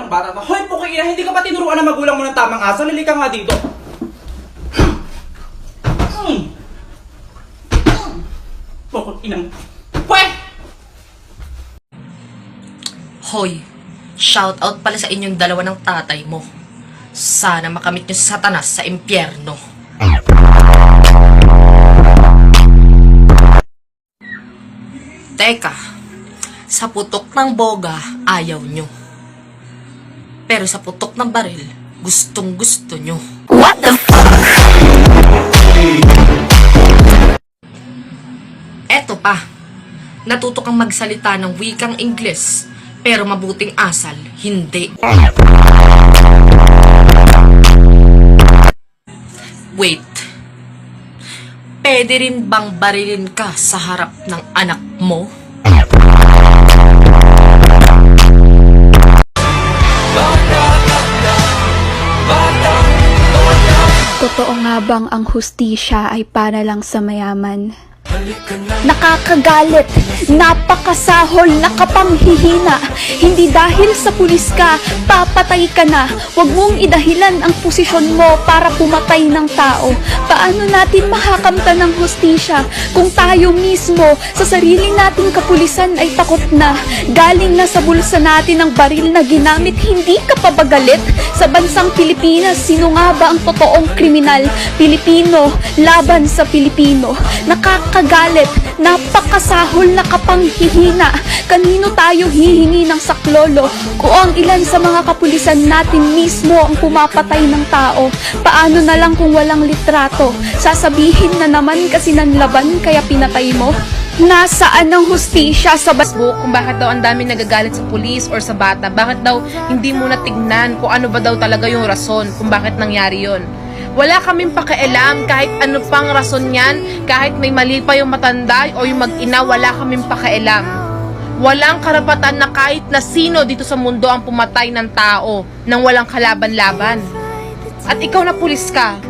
ng bata to. Hoy, puking ina, hindi ka pa tinuruan ng magulang mo ng tamang asal? Halika nga dito. Puking ina. Pweh! Hoy, shout out pala sa inyong dalawa ng tatay mo. Sana makamit niyo si Satanas sa impyerno. Teka, sa putok ng boga, ayaw nyo. Pero sa putok ng baril, gustong gusto nyo. What the fuck? Eto pa, natuto kang magsalita ng wikang Ingles, pero mabuting asal, hindi. Wait, pwede rin bang barilin ka sa harap ng anak mo? Totoo nga bang ang hustisya ay para lang sa mayaman? Nakakagalit, napakasahol, nakapanghihina. Hindi dahil sa pulis ka, papatay ka na. Huwag mong idahilan ang posisyon mo para pumatay ng tao. Paano natin makakamtan ng hustisya kung tayo mismo sa sarili nating kapulisan ay takot na? Galing na sa bulsa natin ang baril na ginamit, hindi ka pa ba galit? Sa bansang Pilipinas, sino nga ba ang totoong kriminal? Pilipino, laban sa Pilipino. Nakakagalit, napakasahol, nakapanghihina. Kanino tayo hihingi ng saklolo kung ang ilan sa mga kapulisan natin mismo ang pumapatay ng tao? Paano na lang kung walang litrato? Sasabihin na naman kasi nanlaban kaya pinatay mo? Nasaan ang hustisya sa Facebook kung bakit daw ang dami nagagalit sa pulis or sa bata? Bakit daw hindi mo natignan kung ano ba daw talaga yung rason kung bakit nangyari yon? Wala kaming pakialam kahit ano pang rason yan, kahit may mali pa yung matanda o yung mag-ina, wala kaming pakialam. Walang karapatan na kahit na sino dito sa mundo ang pumatay ng tao nang walang kalaban-laban. At ikaw na pulis ka,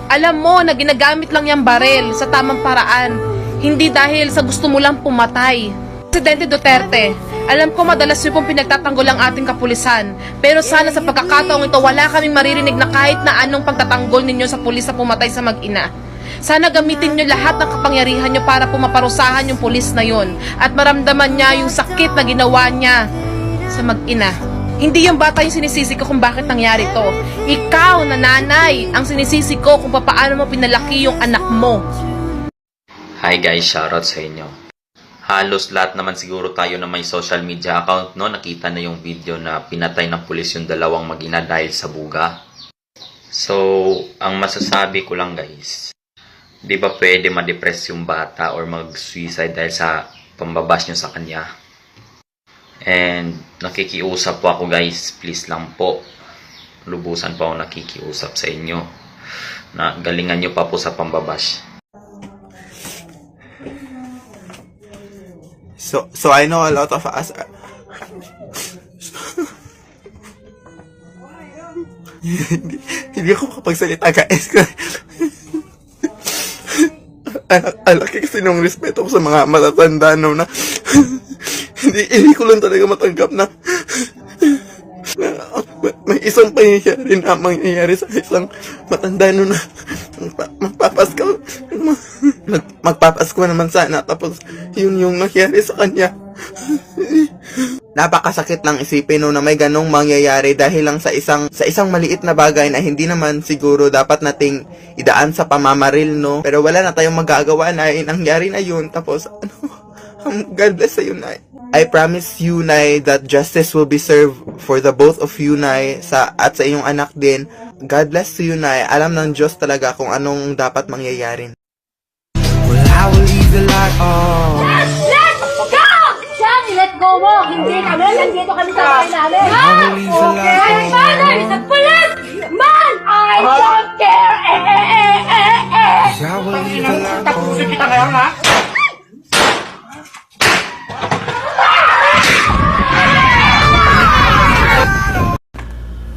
alam mo na ginagamit lang yung baril sa tamang paraan, hindi dahil sa gusto mo lang pumatay. Presidente Duterte, alam ko madalas yun pong pinagtatanggol ang ating kapulisan, pero sana sa pagkakataong ito wala kaming maririnig na kahit na anong pagtatanggol ninyo sa pulis na pumatay sa mag-ina. Sana gamitin nyo lahat ng kapangyarihan nyo para pumaparusahan yung pulis na yon at maramdaman niya yung sakit na ginawa niya sa mag-ina. Hindi yung bata yung sinisisi ko kung bakit nangyari to. Ikaw na nanay ang sinisisi ko kung paano mo pinalaki yung anak mo. Hi guys, shoutout sa inyo. Halos lahat naman siguro tayo na may social media account, no? Nakita na yung video na pinatay ng pulis yung dalawang mag-ina dahil sa buga. So, ang masasabi ko lang guys, di ba pwede ma-depress yung bata or mag-suicide dahil sa pambabash nyo sa kanya? And nakikiusap po ako guys, please lang po. Lubusan po ako nakikiusap sa inyo na galingan nyo pa po sa pambabash. So I know a lot of us hindi ako makapagsalita guys. Alaki kasi nung respeto ko sa mga matatanda no, na hindi ko lang talaga matanggap na may isang pangyayari na mangyayari sa isang matanda no, na magpapasko naman sana, tapos yun yung nangyari sa kanya. Napakasakit lang isipin no, na may ganong mangyayari dahil lang sa isang maliit na bagay na hindi naman siguro dapat nating idaan sa pamamaril, no. Pero wala na tayong magagawa na nangyari na yun, tapos God bless sa yun, Nay. I promise you, Nay, that justice will be served for the both of you, Nay, at sa iyong anak din. God bless to you, Nay. Alam ng Diyos talaga kung anong dapat mangyayari. Well, I will leave the light on. Let go! Johnny, let go mo! Hindi kami, nandito kami sa bahay namin. Okay, father, is a police man! I don't care! I will leave the light Tapusin on. kita ngayon, ha?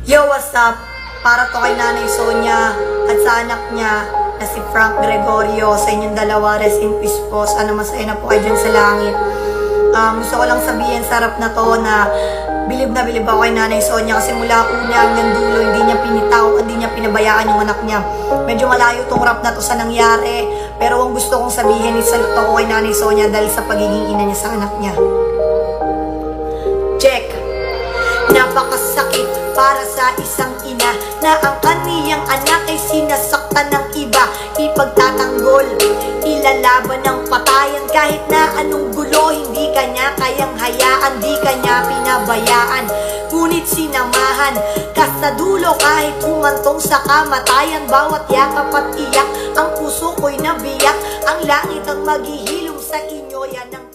Yo, what's up? Para to kay Nanay Sonia at sa anak niya na si Frank Gregorio. Sa inyong dalawa, rest in peace po. Sana masaya na po kayo dyan sa langit. Gusto ko lang sabihin sa harap na to na bilib na bilib ako kay Nanay Sonia kasi mula una hanggang dulo, hindi niya pinitaw, hindi niya pinabayaan yung anak niya. Medyo malayo tong rap na to sa nangyari, pero ang gusto kong sabihin is salute ako kay Nanay Sonia dahil sa pagiging ina niya sa anak niya. Check. Napakasakit para sa isang ina na ang kaniyang anak ay sinasaktan ng iba. Ipagtatanggol, ilalaban ng patayan kahit na anong gulo. Hindi kanya kayang hayaan, di kanya pinabayaan. Ngunit sinamahan ka sa dulo kahit humantong sa kamatayan. Bawat yakap at iyak, ang puso ko'y nabiyak. Ang langit ang maghihilom sa inyo, yan ang